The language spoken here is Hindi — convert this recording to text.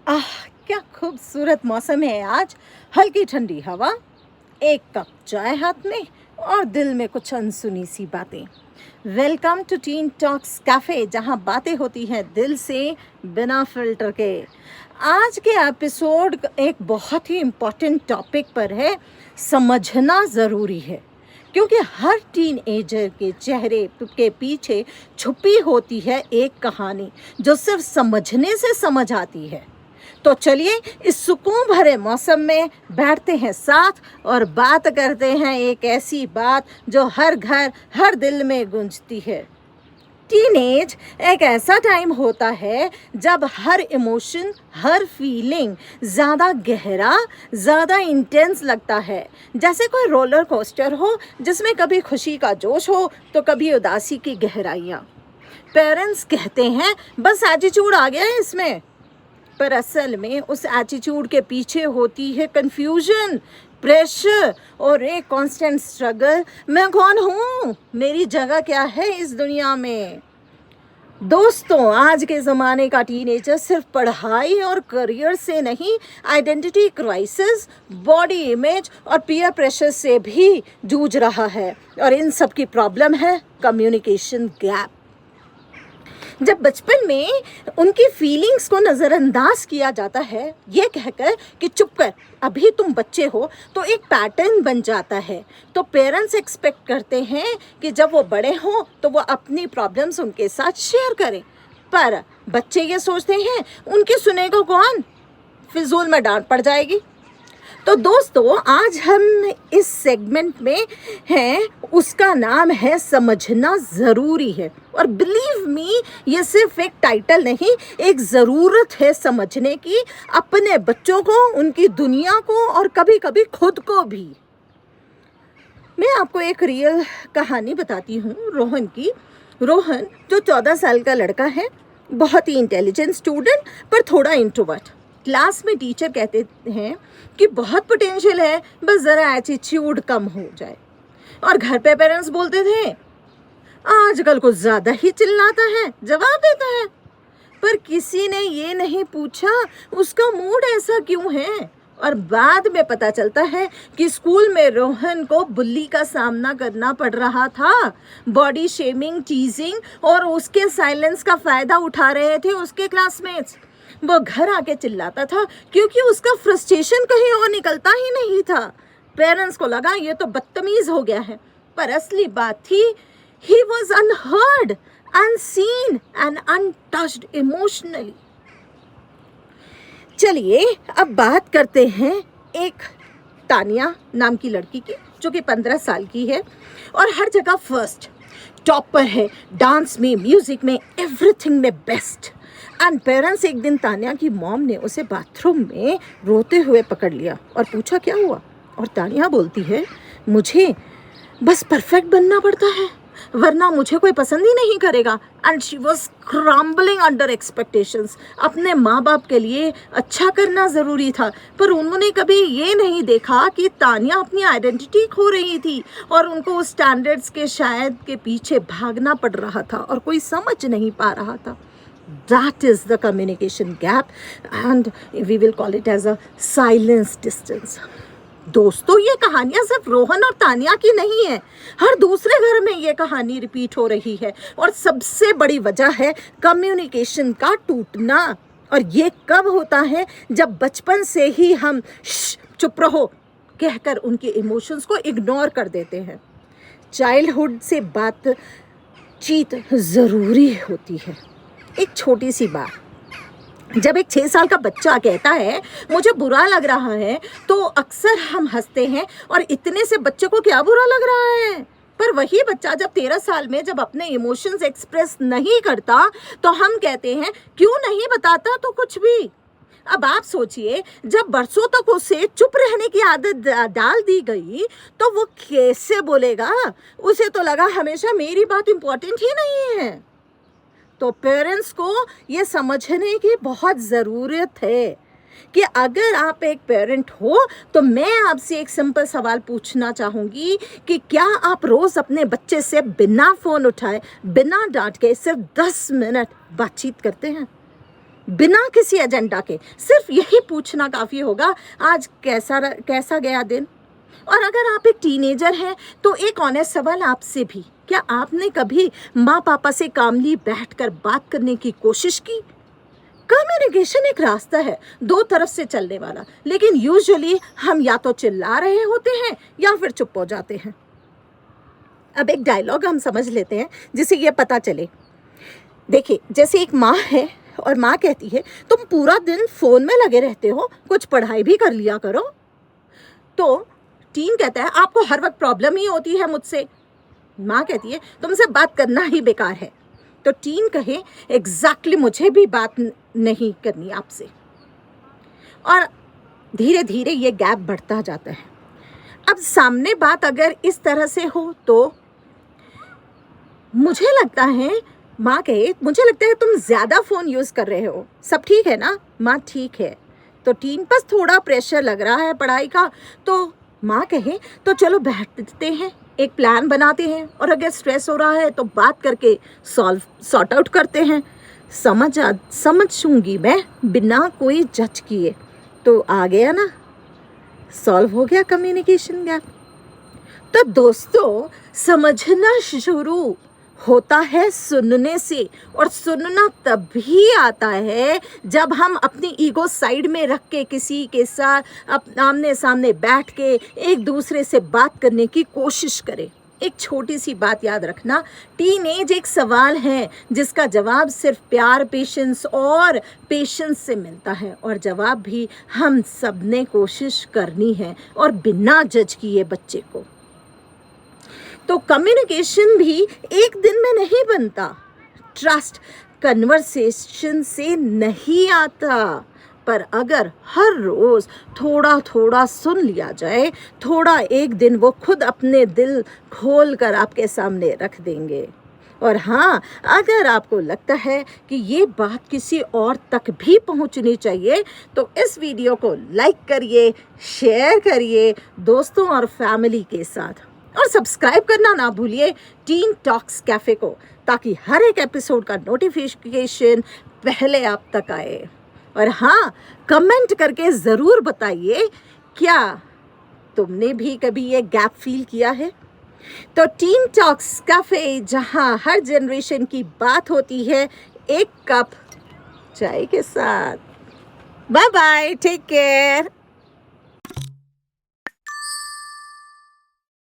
आह, क्या खूबसूरत मौसम है आज। हल्की ठंडी हवा, एक कप चाय हाथ में और दिल में कुछ अनसुनी सी बातें। Welcome to Teen Talks Cafe, जहाँ बातें होती हैं दिल से, बिना फिल्टर के। आज के एपिसोड एक बहुत ही इम्पोर्टेंट टॉपिक पर है। समझना ज़रूरी है, क्योंकि हर टीन एजर के चेहरे के पीछे छुपी होती है एक कहानी जो सिर्फ समझने से समझ आती है। तो चलिए इस सुकून भरे मौसम में बैठते हैं साथ और बात करते हैं एक ऐसी बात जो हर घर, हर दिल में गूंजती है। टीनेज एक ऐसा टाइम होता है जब हर इमोशन, हर फीलिंग ज़्यादा गहरा, ज़्यादा इंटेंस लगता है। जैसे कोई रोलर कोस्टर हो जिसमें कभी खुशी का जोश हो तो कभी उदासी की गहराइयाँ। पेरेंट्स कहते हैं बस एटीट्यूड आ गया है इसमें, पर असल में उस एटीट्यूड के पीछे होती है कंफ्यूजन, प्रेशर और एक कांस्टेंट स्ट्रगल। मैं कौन हूँ, मेरी जगह क्या है इस दुनिया में। दोस्तों, आज के ज़माने का टीनेजर सिर्फ पढ़ाई और करियर से नहीं, आइडेंटिटी क्राइसिस, बॉडी इमेज और पीयर प्रेशर से भी जूझ रहा है। और इन सब की प्रॉब्लम है कम्युनिकेशन गैप। जब बचपन में उनकी फीलिंग्स को नज़रअंदाज किया जाता है ये कहकर कि चुप कर, अभी तुम बच्चे हो, तो एक पैटर्न बन जाता है। तो पेरेंट्स एक्सपेक्ट करते हैं कि जब वो बड़े हों तो वो अपनी प्रॉब्लम्स उनके साथ शेयर करें। पर बच्चे ये सोचते हैं उनकी सुनेगा कौन, फिजूल में डांट पड़ जाएगी। तो दोस्तों, आज हम इस सेगमेंट में हैं, उसका नाम है समझना ज़रूरी है। और बिलीव मी, ये सिर्फ एक टाइटल नहीं, एक ज़रूरत है समझने की, अपने बच्चों को, उनकी दुनिया को और कभी कभी खुद को भी। मैं आपको एक रियल कहानी बताती हूँ रोहन की। रोहन जो 14 साल का लड़का है, बहुत ही इंटेलिजेंट स्टूडेंट पर थोड़ा इंट्रोवर्ट। क्लास में टीचर कहते हैं कि बहुत पोटेंशियल है, बस ज़रा एटीट्यूड कम हो जाए। और घर पे पेरेंट्स बोलते थे आजकल कुछ ज़्यादा ही चिल्लाता है, जवाब देता है। पर किसी ने ये नहीं पूछा उसका मूड ऐसा क्यों है। और बाद में पता चलता है कि स्कूल में रोहन को बुल्ली का सामना करना पड़ रहा था। बॉडी शेमिंग, टीजिंग और उसके साइलेंस का फ़ायदा उठा रहे थे उसके क्लासमेट्स। वो घर आके चिल्लाता था क्योंकि उसका फ्रस्ट्रेशन कहीं और निकलता ही नहीं था। पेरेंट्स को लगा ये तो बदतमीज हो गया है, पर असली बात थी he was unheard, unseen and untouched emotionally। चलिए अब बात करते हैं एक तानिया नाम की लड़की की, जो कि 15 साल की है और हर जगह फर्स्ट, टॉपर है, डांस में, म्यूजिक में, एवरीथिंग में बेस्ट। एंड पेरेंट्स एक दिन तानिया की मॉम ने उसे बाथरूम में रोते हुए पकड़ लिया और पूछा क्या हुआ। और तानिया बोलती है मुझे बस परफेक्ट बनना पड़ता है, वरना मुझे कोई पसंद ही नहीं करेगा। And she was crumbling under expectations. अपने माँ बाप के लिए अच्छा करना ज़रूरी था, पर उन्होंने कभी ये नहीं देखा कि तानिया अपनी आइडेंटिटी खो रही थी और उनको उस स्टैंडर्ड्स के शायद के पीछे भागना पड़ रहा था और कोई समझ नहीं पा रहा था। That is the communication gap and we will call it as a silence distance। दोस्तों, ये कहानियाँ सिर्फ रोहन और तानिया की नहीं है, हर दूसरे घर में ये कहानी रिपीट हो रही है। और सबसे बड़ी वजह है कम्युनिकेशन का टूटना। और ये कब होता है, जब बचपन से ही हम चुप रहो कहकर उनके इमोशंस को इग्नोर कर देते हैं। चाइल्डहुड से बातचीत ज़रूरी होती है। एक छोटी सी बात, जब एक 6 साल का बच्चा कहता है मुझे बुरा लग रहा है, तो अक्सर हम हंसते हैं और इतने से बच्चे को क्या बुरा लग रहा है। पर वही बच्चा जब 13 साल में जब अपने इमोशंस एक्सप्रेस नहीं करता तो हम कहते हैं क्यों नहीं बताता तो कुछ भी। अब आप सोचिए, जब बरसों तक उसे चुप रहने की आदत डाल दी गई तो वो कैसे बोलेगा। उसे तो लगा हमेशा मेरी बात इम्पोर्टेंट ही नहीं है। तो पेरेंट्स को ये समझने की बहुत ज़रूरत है कि अगर आप एक पेरेंट हो तो मैं आपसे एक सिंपल सवाल पूछना चाहूँगी कि क्या आप रोज़ अपने बच्चे से बिना फ़ोन उठाए, बिना डांट के सिर्फ 10 मिनट बातचीत करते हैं। बिना किसी एजेंडा के सिर्फ यही पूछना काफ़ी होगा, आज कैसा गया दिन। और अगर आप एक टीनेजर हैं तो एक ऑनेस्ट सवाल आपसे भी, क्या आपने कभी माँ पापा से कामली बैठकर बात करने की कोशिश की? कम्युनिकेशन एक रास्ता है दो तरफ से चलने वाला, लेकिन यूजुअली हम या तो चिल्ला रहे होते हैं या फिर चुप हो जाते हैं। अब एक डायलॉग हम समझ लेते हैं जिससे ये पता चले। देखिए, जैसे एक माँ है और माँ कहती है तुम पूरा दिन फ़ोन में लगे रहते हो, कुछ पढ़ाई भी कर लिया करो। तो टीन कहता है आपको हर वक्त प्रॉब्लम ही होती है मुझसे। माँ कहती है तुमसे बात करना ही बेकार है। तो टीन कहे एग्जैक्टली मुझे भी बात नहीं करनी आपसे। और धीरे धीरे ये गैप बढ़ता जाता है। अब सामने बात अगर इस तरह से हो तो मुझे लगता है, माँ कहे मुझे लगता है तुम ज़्यादा फ़ोन यूज़ कर रहे हो, सब ठीक है ना? माँ ठीक है। तो टीन पर थोड़ा प्रेशर लग रहा है पढ़ाई का। तो माँ कहे तो चलो बैठते हैं, एक प्लान बनाते हैं, और अगर स्ट्रेस हो रहा है तो बात करके सॉर्ट आउट करते हैं। समझूंगी मैं बिना कोई जज किए। तो आ गया ना, सॉल्व हो गया कम्युनिकेशन गैप। तो दोस्तों, समझना शुरू होता है सुनने से, और सुनना तभी आता है जब हम अपनी ईगो साइड में रख के किसी के साथ आमने सामने बैठ के एक दूसरे से बात करने की कोशिश करें। एक छोटी सी बात याद रखना, टीनेज एक सवाल है जिसका जवाब सिर्फ प्यार, पेशेंस से मिलता है, और जवाब भी हम सब ने कोशिश करनी है, और बिना जज किए बच्चे को। तो कम्युनिकेशन भी एक दिन में नहीं बनता। ट्रस्ट कन्वर्सेशन से नहीं आता, पर अगर हर रोज़ थोड़ा थोड़ा सुन लिया जाए, थोड़ा, एक दिन वो खुद अपने दिल खोल कर आपके सामने रख देंगे। और हाँ, अगर आपको लगता है कि ये बात किसी और तक भी पहुंचनी चाहिए तो इस वीडियो को लाइक करिए, शेयर करिए दोस्तों और फैमिली के साथ, और सब्सक्राइब करना ना भूलिए टीन टॉक्स कैफ़े को, ताकि हर एक एपिसोड का नोटिफिकेशन पहले आप तक आए। और हाँ, कमेंट करके ज़रूर बताइए क्या तुमने भी कभी ये गैप फील किया है। तो टीन टॉक्स कैफ़े, जहाँ हर जनरेशन की बात होती है एक कप चाय के साथ। Bye bye, take care.